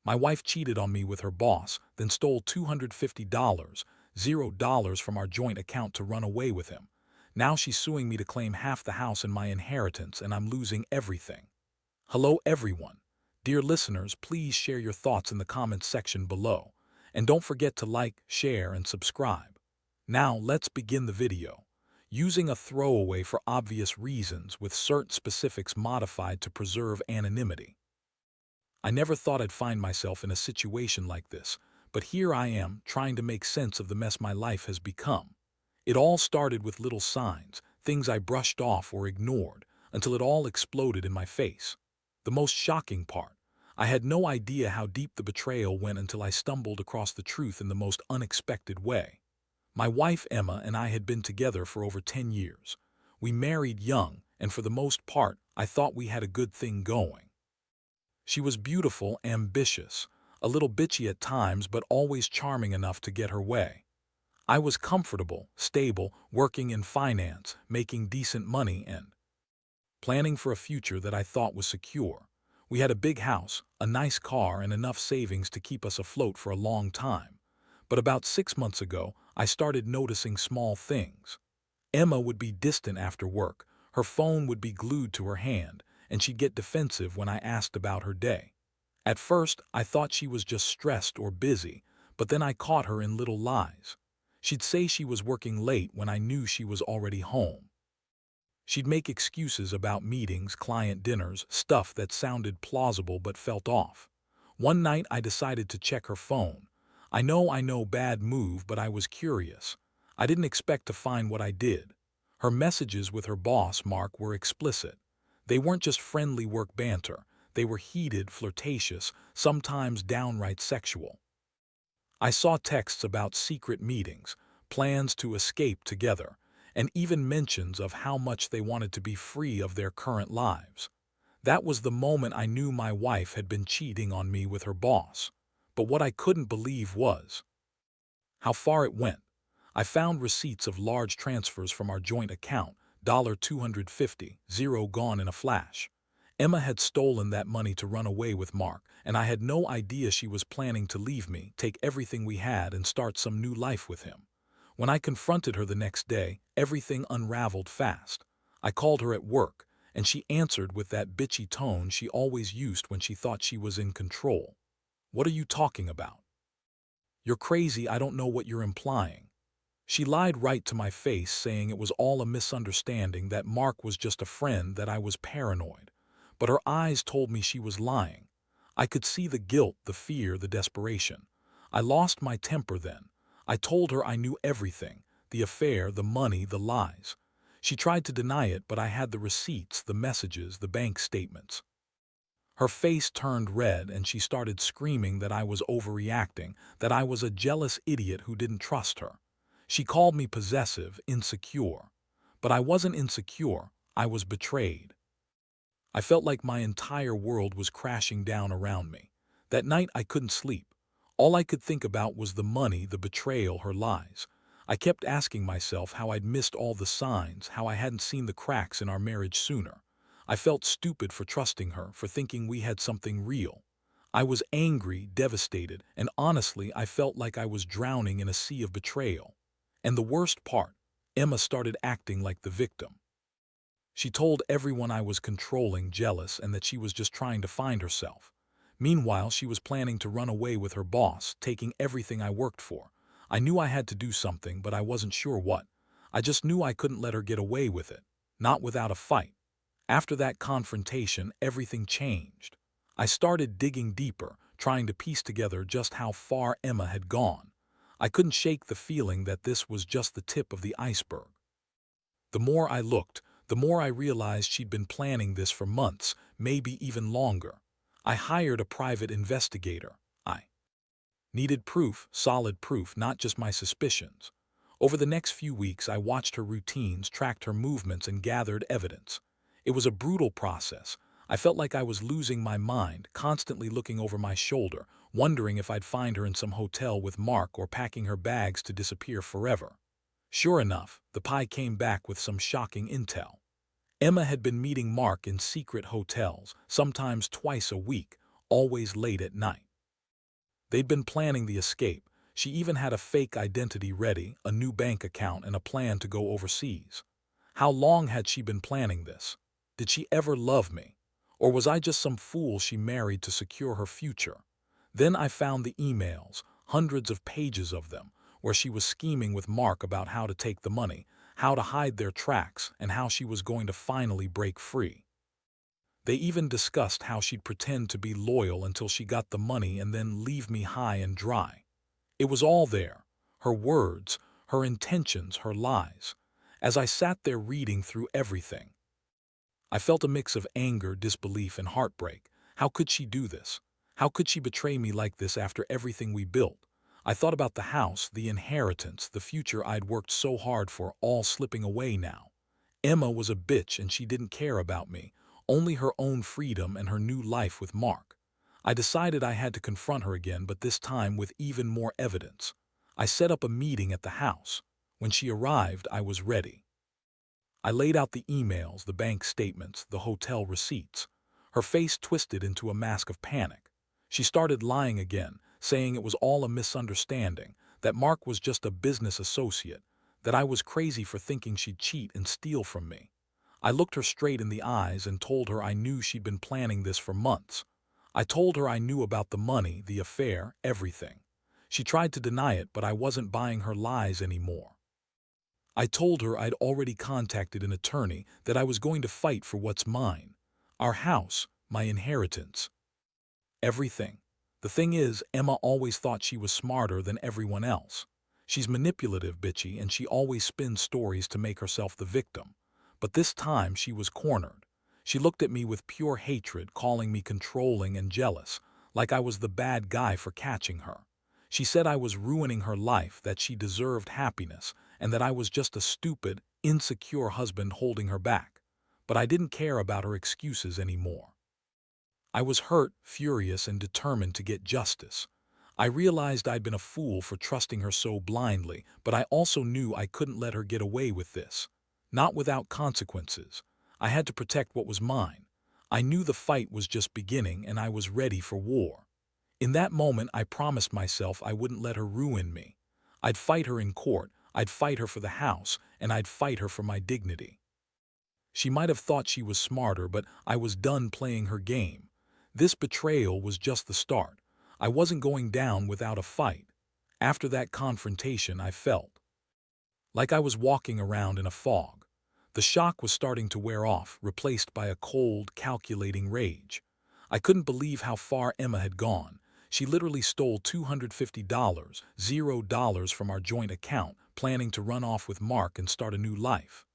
My wife cheated on me with her boss, then stole $250, $0 from our joint account to run away with him. Now she's suing me to claim half the house and my inheritance, and I'm losing everything. Hello, everyone. Dear listeners, please share your thoughts in the comments section below. And don't forget to like, share, and subscribe. Now, let's begin the video. Using a throwaway for obvious reasons with certain specifics modified to preserve anonymity. I never thought I'd find myself in a situation like this, but here I am, trying to make sense of the mess my life has become. It all started with little signs, things I brushed off or ignored, until it all exploded in my face. The most shocking part, I had no idea how deep the betrayal went until I stumbled across the truth in the most unexpected way. My wife Emma and I had been together for over 10 years. We married young, and for the most part, I thought we had a good thing going. She was beautiful, ambitious, a little bitchy at times, but always charming enough to get her way. I was comfortable, stable, working in finance, making decent money, and planning for a future that I thought was secure. We had a big house, a nice car, and enough savings to keep us afloat for a long time. But about 6 months ago, I started noticing small things. Emma would be distant after work, her phone would be glued to her hand, and she'd get defensive when I asked about her day. At first, I thought she was just stressed or busy, but then I caught her in little lies. She'd say she was working late when I knew she was already home. She'd make excuses about meetings, client dinners, stuff that sounded plausible but felt off. One night I decided to check her phone. I know, bad move, but I was curious. I didn't expect to find what I did. Her messages with her boss, Mark, were explicit. They weren't just friendly work banter. They were heated, flirtatious, sometimes downright sexual. I saw texts about secret meetings, plans to escape together, and even mentions of how much they wanted to be free of their current lives. That was the moment I knew my wife had been cheating on me with her boss. But what I couldn't believe was how far it went. I found receipts of large transfers from our joint account, $250, zero gone in a flash. Emma had stolen that money to run away with Mark, and I had no idea she was planning to leave me, take everything we had, and start some new life with him. When I confronted her the next day, everything unraveled fast. I called her at work, and she answered with that bitchy tone she always used when she thought she was in control. "What are you talking about? You're crazy, I don't know what you're implying." She lied right to my face, saying it was all a misunderstanding, that Mark was just a friend, that I was paranoid. But her eyes told me she was lying. I could see the guilt, the fear, the desperation. I lost my temper then. I told her I knew everything, the affair, the money, the lies. She tried to deny it, but I had the receipts, the messages, the bank statements. Her face turned red, and she started screaming that I was overreacting, that I was a jealous idiot who didn't trust her. She called me possessive, insecure. But I wasn't insecure, I was betrayed. I felt like my entire world was crashing down around me. That night I couldn't sleep. All I could think about was the money, the betrayal, her lies. I kept asking myself how I'd missed all the signs, how I hadn't seen the cracks in our marriage sooner. I felt stupid for trusting her, for thinking we had something real. I was angry, devastated, and honestly, I felt like I was drowning in a sea of betrayal. And the worst part, Emma started acting like the victim. She told everyone I was controlling, jealous, and that she was just trying to find herself. Meanwhile, she was planning to run away with her boss, taking everything I worked for. I knew I had to do something, but I wasn't sure what. I just knew I couldn't let her get away with it, not without a fight. After that confrontation, everything changed. I started digging deeper, trying to piece together just how far Emma had gone. I couldn't shake the feeling that this was just the tip of the iceberg. The more I looked, the more I realized she'd been planning this for months, maybe even longer. I hired a private investigator. I needed proof, solid proof, not just my suspicions. Over the next few weeks, I watched her routines, tracked her movements, and gathered evidence. It was a brutal process. I felt like I was losing my mind, constantly looking over my shoulder, wondering if I'd find her in some hotel with Mark or packing her bags to disappear forever. Sure enough, the pie came back with some shocking intel. Emma had been meeting Mark in secret hotels, sometimes twice a week, always late at night. They'd been planning the escape. She even had a fake identity ready, a new bank account, and a plan to go overseas. How long had she been planning this? Did she ever love me? Or was I just some fool she married to secure her future? Then I found the emails, hundreds of pages of them, where she was scheming with Mark about how to take the money, how to hide their tracks, and how she was going to finally break free. They even discussed how she'd pretend to be loyal until she got the money and then leave me high and dry. It was all there, her words, her intentions, her lies. As I sat there reading through everything, I felt a mix of anger, disbelief, and heartbreak. How could she do this? How could she betray me like this after everything we built? I thought about the house, the inheritance, the future I'd worked so hard for, all slipping away now. Emma was a bitch and she didn't care about me, only her own freedom and her new life with Mark. I decided I had to confront her again, but this time with even more evidence. I set up a meeting at the house. When she arrived, I was ready. I laid out the emails, the bank statements, the hotel receipts. Her face twisted into a mask of panic. She started lying again, saying it was all a misunderstanding, that Mark was just a business associate, that I was crazy for thinking she'd cheat and steal from me. I looked her straight in the eyes and told her I knew she'd been planning this for months. I told her I knew about the money, the affair, everything. She tried to deny it, but I wasn't buying her lies anymore. I told her I'd already contacted an attorney, that I was going to fight for what's mine. Our house, my inheritance, everything. The thing is, Emma always thought she was smarter than everyone else. She's manipulative, bitchy, and she always spins stories to make herself the victim. But this time she was cornered. She looked at me with pure hatred, calling me controlling and jealous, like I was the bad guy for catching her. She said I was ruining her life, that she deserved happiness, and that I was just a stupid, insecure husband holding her back. But I didn't care about her excuses anymore. I was hurt, furious, and determined to get justice. I realized I'd been a fool for trusting her so blindly, but I also knew I couldn't let her get away with this. Not without consequences. I had to protect what was mine. I knew the fight was just beginning and I was ready for war. In that moment, I promised myself I wouldn't let her ruin me. I'd fight her in court, I'd fight her for the house, and I'd fight her for my dignity. She might have thought she was smarter, but I was done playing her game. This betrayal was just the start. I wasn't going down without a fight. After that confrontation, I felt like I was walking around in a fog. The shock was starting to wear off, replaced by a cold, calculating rage. I couldn't believe how far Emma had gone. She literally stole $250, $0 from our joint account, planning to run off with Mark and start a new life.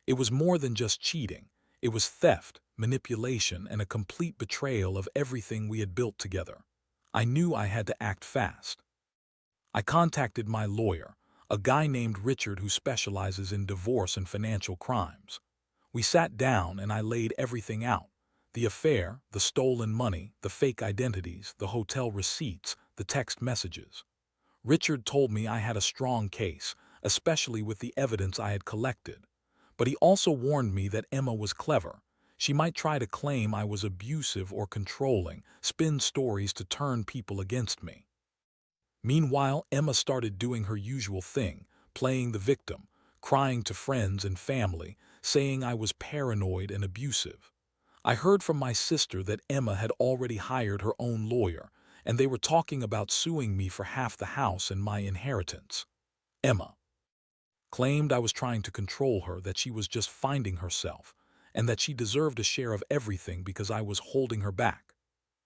It was more than just cheating. It was theft, manipulation, and a complete betrayal of everything we had built together. I knew I had to act fast. I contacted my lawyer, a guy named Richard who specializes in divorce and financial crimes. We sat down and I laid everything out. The affair, the stolen money, the fake identities, the hotel receipts, the text messages. Richard told me I had a strong case, especially with the evidence I had collected. But he also warned me that Emma was clever. She might try to claim I was abusive or controlling, spin stories to turn people against me. Meanwhile, Emma started doing her usual thing, playing the victim, crying to friends and family, saying I was paranoid and abusive. I heard from my sister that Emma had already hired her own lawyer, and they were talking about suing me for half the house and my inheritance. Emma claimed I was trying to control her, that she was just finding herself, and that she deserved a share of everything because I was holding her back.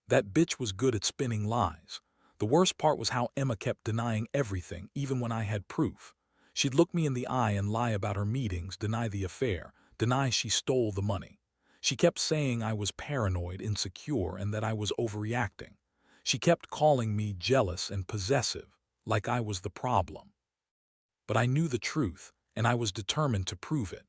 That bitch was good at spinning lies. The worst part was how Emma kept denying everything, even when I had proof. She'd look me in the eye and lie about her meetings, deny the affair, deny she stole the money. She kept saying I was paranoid, insecure, and that I was overreacting. She kept calling me jealous and possessive, like I was the problem. But I knew the truth, and I was determined to prove it.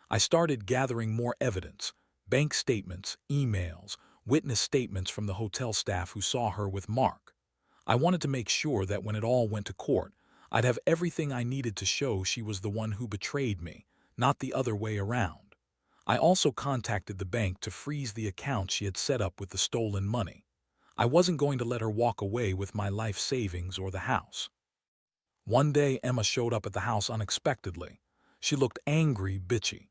I started gathering more evidence, bank statements, emails, witness statements from the hotel staff who saw her with Mark. I wanted to make sure that when it all went to court, I'd have everything I needed to show she was the one who betrayed me, not the other way around. I also contacted the bank to freeze the account she had set up with the stolen money. I wasn't going to let her walk away with my life savings or the house. One day, Emma showed up at the house unexpectedly. She looked angry, bitchy,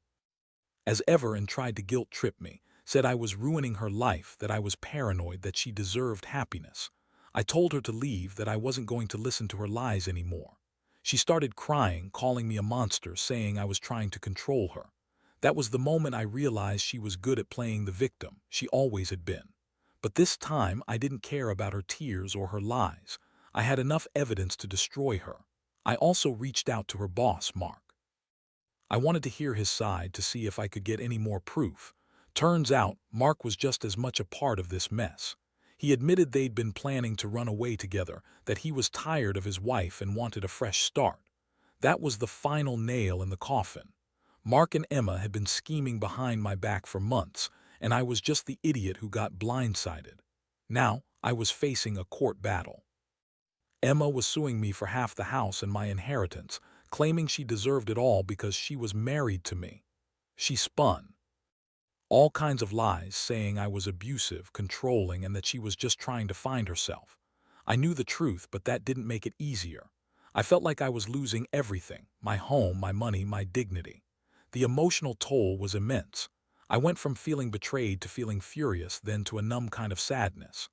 as ever, and tried to guilt-trip me, said I was ruining her life, that I was paranoid, that she deserved happiness. I told her to leave, that I wasn't going to listen to her lies anymore. She started crying, calling me a monster, saying I was trying to control her. That was the moment I realized she was good at playing the victim. She always had been. But this time, I didn't care about her tears or her lies. I had enough evidence to destroy her. I also reached out to her boss, Mark. I wanted to hear his side to see if I could get any more proof. Turns out, Mark was just as much a part of this mess. He admitted they'd been planning to run away together, that he was tired of his wife and wanted a fresh start. That was the final nail in the coffin. Mark and Emma had been scheming behind my back for months, and I was just the idiot who got blindsided. Now, I was facing a court battle. Emma was suing me for half the house and my inheritance, claiming she deserved it all because she was married to me. She spun all kinds of lies, saying I was abusive, controlling, and that she was just trying to find herself. I knew the truth, but that didn't make it easier. I felt like I was losing everything: my home, my money, my dignity. The emotional toll was immense. I went from feeling betrayed to feeling furious, then to a numb kind of sadness.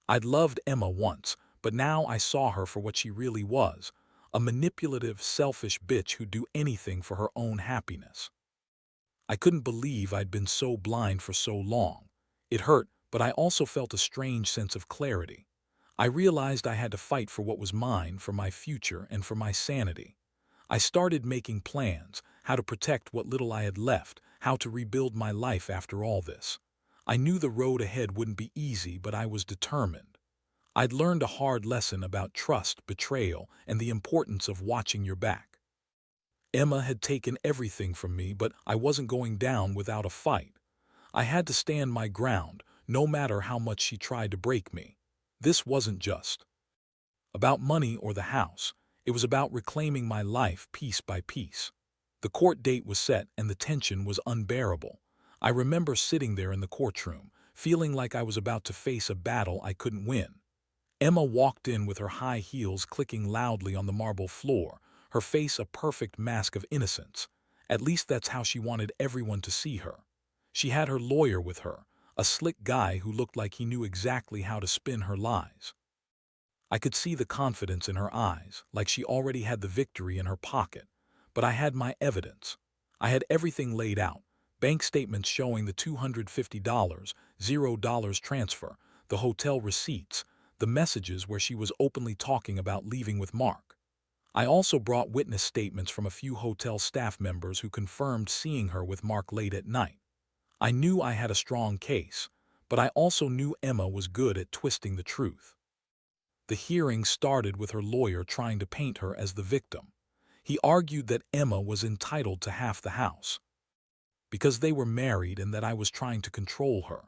I'd loved Emma once, but now I saw her for what she really was: a manipulative, selfish bitch who'd do anything for her own happiness. I couldn't believe I'd been so blind for so long. It hurt, but I also felt a strange sense of clarity. I realized I had to fight for what was mine, for my future, and for my sanity. I started making plans: how to protect what little I had left, how to rebuild my life after all this. I knew the road ahead wouldn't be easy, but I was determined. I'd learned a hard lesson about trust, betrayal, and the importance of watching your back. Emma had taken everything from me, but I wasn't going down without a fight. I had to stand my ground, no matter how much she tried to break me. This wasn't just about money or the house. It was about reclaiming my life piece by piece. The court date was set, and the tension was unbearable. I remember sitting there in the courtroom, feeling like I was about to face a battle I couldn't win. Emma walked in with her high heels clicking loudly on the marble floor, her face a perfect mask of innocence. At least that's how she wanted everyone to see her. She had her lawyer with her, a slick guy who looked like he knew exactly how to spin her lies. I could see the confidence in her eyes, like she already had the victory in her pocket. But I had my evidence. I had everything laid out: bank statements showing the $250, $0 transfer, the hotel receipts, the messages where she was openly talking about leaving with Mark. I also brought witness statements from a few hotel staff members who confirmed seeing her with Mark late at night. I knew I had a strong case, but I also knew Emma was good at twisting the truth. The hearing started with her lawyer trying to paint her as the victim. He argued that Emma was entitled to half the house because they were married, and that I was trying to control her.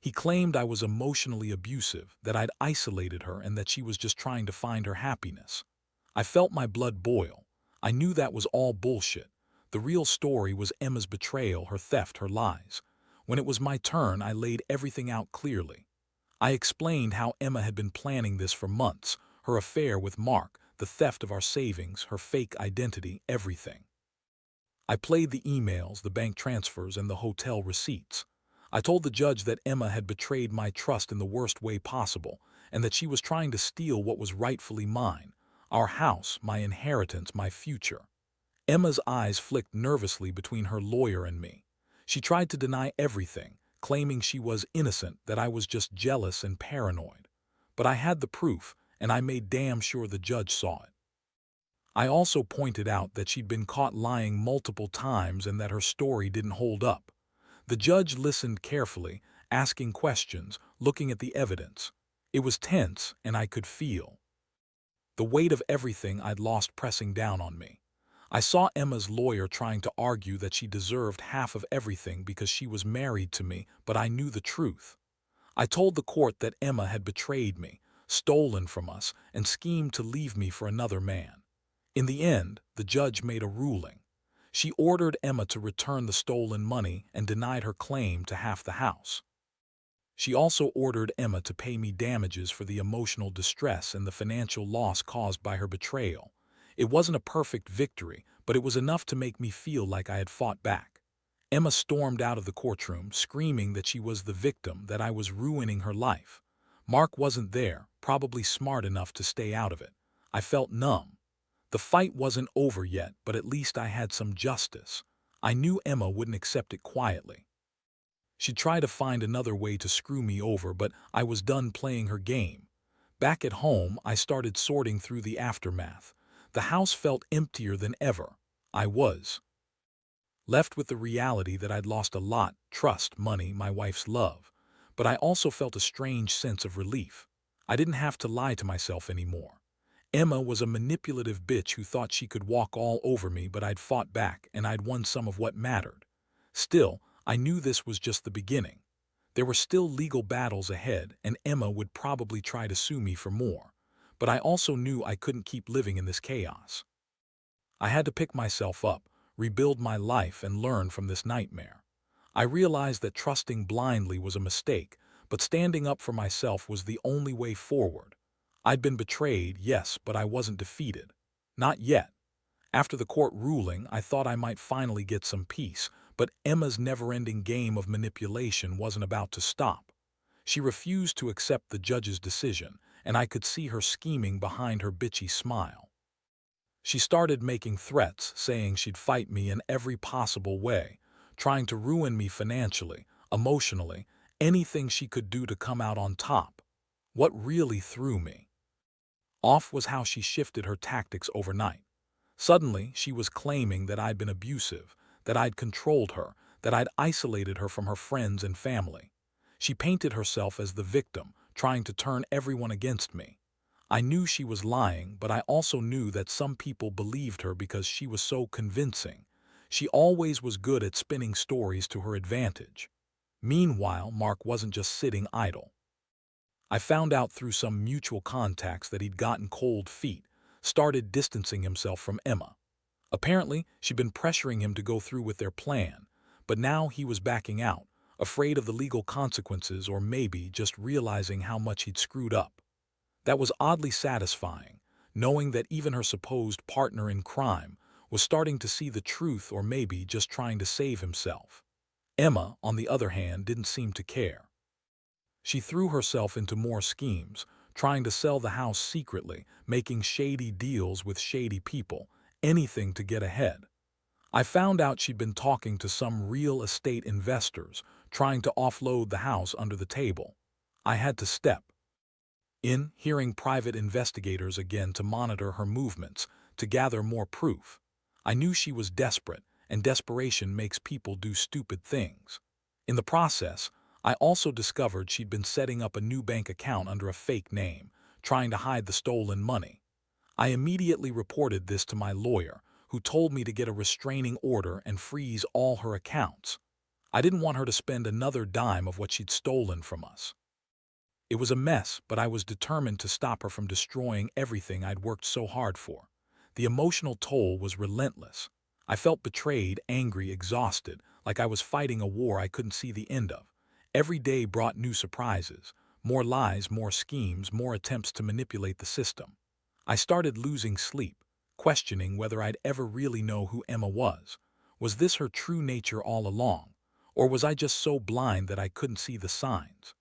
He claimed I was emotionally abusive, that I'd isolated her, and that she was just trying to find her happiness. I felt my blood boil. I knew that was all bullshit. The real story was Emma's betrayal, her theft, her lies. When it was my turn, I laid everything out clearly. I explained how Emma had been planning this for months: her affair with Mark, the theft of our savings, her fake identity, everything. I played the emails, the bank transfers, and the hotel receipts. I told the judge that Emma had betrayed my trust in the worst way possible, and that she was trying to steal what was rightfully mine: our house, my inheritance, my future. Emma's eyes flicked nervously between her lawyer and me. She tried to deny everything, claiming she was innocent, that I was just jealous and paranoid. But I had the proof, and I made damn sure the judge saw it. I also pointed out that she'd been caught lying multiple times and that her story didn't hold up. The judge listened carefully, asking questions, looking at the evidence. It was tense, and I could feel the weight of everything I'd lost pressing down on me. I saw Emma's lawyer trying to argue that she deserved half of everything because she was married to me, but I knew the truth. I told the court that Emma had betrayed me, stolen from us, and schemed to leave me for another man. In the end, the judge made a ruling. She ordered Emma to return the stolen money and denied her claim to half the house. She also ordered Emma to pay me damages for the emotional distress and the financial loss caused by her betrayal. It wasn't a perfect victory, but it was enough to make me feel like I had fought back. Emma stormed out of the courtroom, screaming that she was the victim, that I was ruining her life. Mark wasn't there, probably smart enough to stay out of it. I felt numb. The fight wasn't over yet, but at least I had some justice. I knew Emma wouldn't accept it quietly. She'd try to find another way to screw me over, but I was done playing her game. Back at home, I started sorting through the aftermath. The house felt emptier than ever. I was left with the reality that I'd lost a lot: trust, money, my wife's love. But I also felt a strange sense of relief. I didn't have to lie to myself anymore. Emma was a manipulative bitch who thought she could walk all over me, but I'd fought back and I'd won some of what mattered. Still, I knew this was just the beginning. There were still legal battles ahead, and Emma would probably try to sue me for more. But I also knew I couldn't keep living in this chaos. I had to pick myself up, rebuild my life, and learn from this nightmare. I realized that trusting blindly was a mistake, but standing up for myself was the only way forward. I'd been betrayed, yes, but I wasn't defeated. Not yet. After the court ruling, I thought I might finally get some peace, but Emma's never-ending game of manipulation wasn't about to stop. She refused to accept the judge's decision, and I could see her scheming behind her bitchy smile. She started making threats, saying she'd fight me in every possible way, trying to ruin me financially, emotionally, anything she could do to come out on top. What really threw me off was how she shifted her tactics overnight. Suddenly, she was claiming that I'd been abusive, that I'd controlled her, that I'd isolated her from her friends and family. She painted herself as the victim, trying to turn everyone against me. I knew she was lying, but I also knew that some people believed her because she was so convincing. She always was good at spinning stories to her advantage. Meanwhile, Mark wasn't just sitting idle. I found out through some mutual contacts that he'd gotten cold feet, started distancing himself from Emma. Apparently, she'd been pressuring him to go through with their plan, but now he was backing out, afraid of the legal consequences, or maybe just realizing how much he'd screwed up. That was oddly satisfying, knowing that even her supposed partner in crime was starting to see the truth, or maybe just trying to save himself. Emma, on the other hand, didn't seem to care. She threw herself into more schemes, trying to sell the house secretly, making shady deals with shady people, anything to get ahead. I found out she'd been talking to some real estate investors, trying to offload the house under the table. I had to step in, hearing private investigators again to monitor her movements, to gather more proof. I knew she was desperate, and desperation makes people do stupid things. In the process, I also discovered she'd been setting up a new bank account under a fake name, trying to hide the stolen money. I immediately reported this to my lawyer, who told me to get a restraining order and freeze all her accounts. I didn't want her to spend another dime of what she'd stolen from us. It was a mess, but I was determined to stop her from destroying everything I'd worked so hard for. The emotional toll was relentless. I felt betrayed, angry, exhausted, like I was fighting a war I couldn't see the end of. Every day brought new surprises, more lies, more schemes, more attempts to manipulate the system. I started losing sleep, questioning whether I'd ever really know who Emma was. Was this her true nature all along? Or was I just so blind that I couldn't see the signs?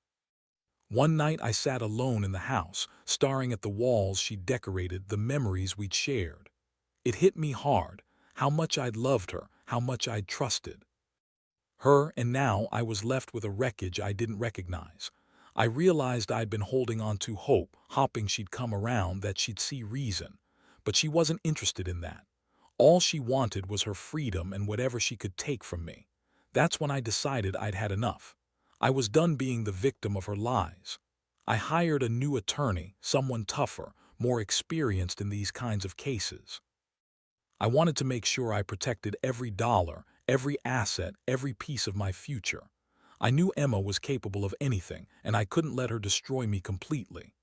One night I sat alone in the house, staring at the walls she'd decorated, the memories we'd shared. It hit me hard, how much I'd loved her, how much I'd trusted her, and now I was left with a wreckage I didn't recognize. I realized I'd been holding on to hope, hoping she'd come around, that she'd see reason. But she wasn't interested in that. All she wanted was her freedom and whatever she could take from me. That's when I decided I'd had enough. I was done being the victim of her lies. I hired a new attorney, someone tougher, more experienced in these kinds of cases. I wanted to make sure I protected every dollar, every asset, every piece of my future. I knew Emma was capable of anything, and I couldn't let her destroy me completely.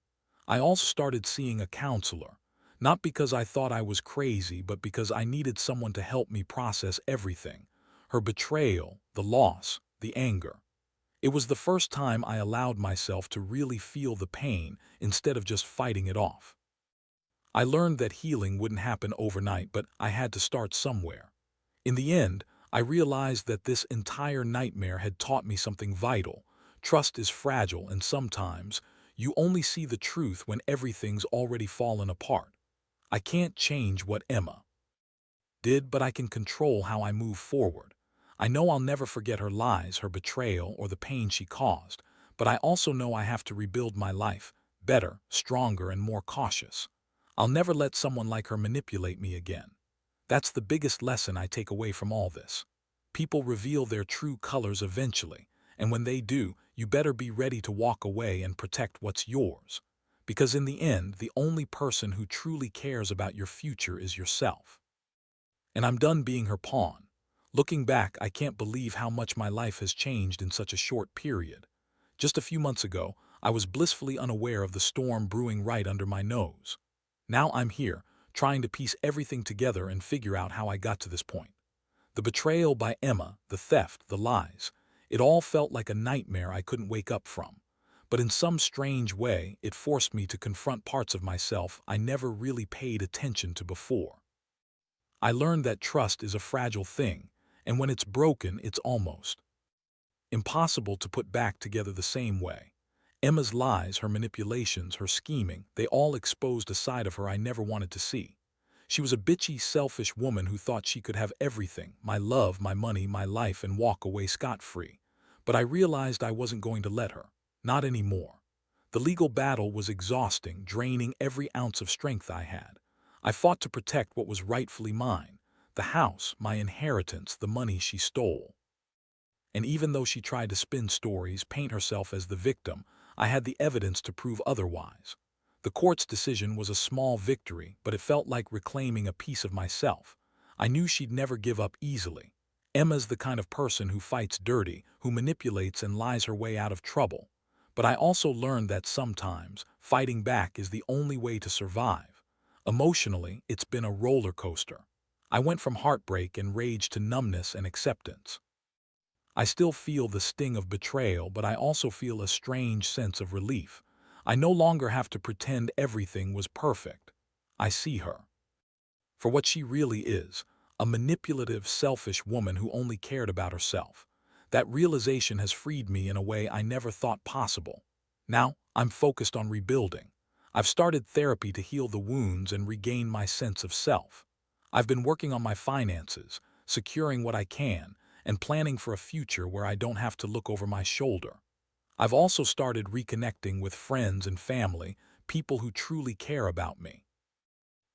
I also started seeing a counselor, not because I thought I was crazy, but because I needed someone to help me process everything: her betrayal, the loss, the anger. It was the first time I allowed myself to really feel the pain instead of just fighting it off. I learned that healing wouldn't happen overnight, but I had to start somewhere. In the end, I realized that this entire nightmare had taught me something vital. Trust is fragile, and sometimes you only see the truth when everything's already fallen apart. I can't change what Emma did, but I can control how I move forward. I know I'll never forget her lies, her betrayal, or the pain she caused, but I also know I have to rebuild my life, better, stronger, and more cautious. I'll never let someone like her manipulate me again. That's the biggest lesson I take away from all this. People reveal their true colors eventually, and when they do, you better be ready to walk away and protect what's yours. Because in the end, the only person who truly cares about your future is yourself. And I'm done being her pawn. Looking back, I can't believe how much my life has changed in such a short period. Just a few months ago, I was blissfully unaware of the storm brewing right under my nose. Now I'm here, trying to piece everything together and figure out how I got to this point. The betrayal by Emma, the theft, the lies, it all felt like a nightmare I couldn't wake up from. But in some strange way, it forced me to confront parts of myself I never really paid attention to before. I learned that trust is a fragile thing, and when it's broken, it's almost impossible to put back together the same way. Emma's lies, her manipulations, her scheming, they all exposed a side of her I never wanted to see. She was a bitchy, selfish woman who thought she could have everything, my love, my money, my life, and walk away scot-free. But I realized I wasn't going to let her. Not anymore. The legal battle was exhausting, draining every ounce of strength I had. I fought to protect what was rightfully mine, the house, my inheritance, the money she stole. And even though she tried to spin stories, paint herself as the victim, I had the evidence to prove otherwise. The court's decision was a small victory, but it felt like reclaiming a piece of myself. I knew she'd never give up easily. Emma's the kind of person who fights dirty, who manipulates and lies her way out of trouble. But I also learned that sometimes fighting back is the only way to survive. Emotionally, it's been a roller coaster. I went from heartbreak and rage to numbness and acceptance. I still feel the sting of betrayal, but I also feel a strange sense of relief. I no longer have to pretend everything was perfect. I see her for what she really is, a manipulative, selfish woman who only cared about herself. That realization has freed me in a way I never thought possible. Now, I'm focused on rebuilding. I've started therapy to heal the wounds and regain my sense of self. I've been working on my finances, securing what I can, and planning for a future where I don't have to look over my shoulder. I've also started reconnecting with friends and family, people who truly care about me.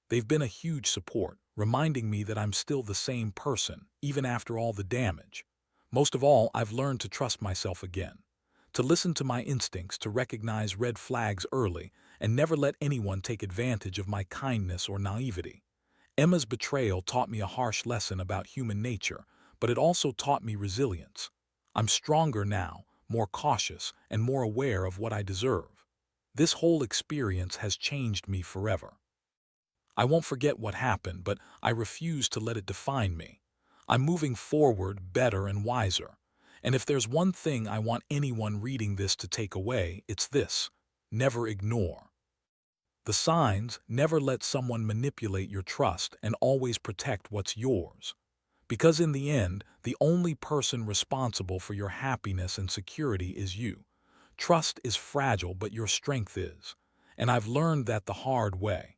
They've been a huge support, reminding me that I'm still the same person, even after all the damage. Most of all, I've learned to trust myself again, to listen to my instincts, to recognize red flags early, and never let anyone take advantage of my kindness or naivety. Emma's betrayal taught me a harsh lesson about human nature, but it also taught me resilience. I'm stronger now, more cautious, and more aware of what I deserve. This whole experience has changed me forever. I won't forget what happened, but I refuse to let it define me. I'm moving forward better and wiser. And if there's one thing I want anyone reading this to take away, it's this: never ignore the signs, never let someone manipulate your trust, and always protect what's yours. Because in the end, the only person responsible for your happiness and security is you. Trust is fragile, but your strength is. And I've learned that the hard way.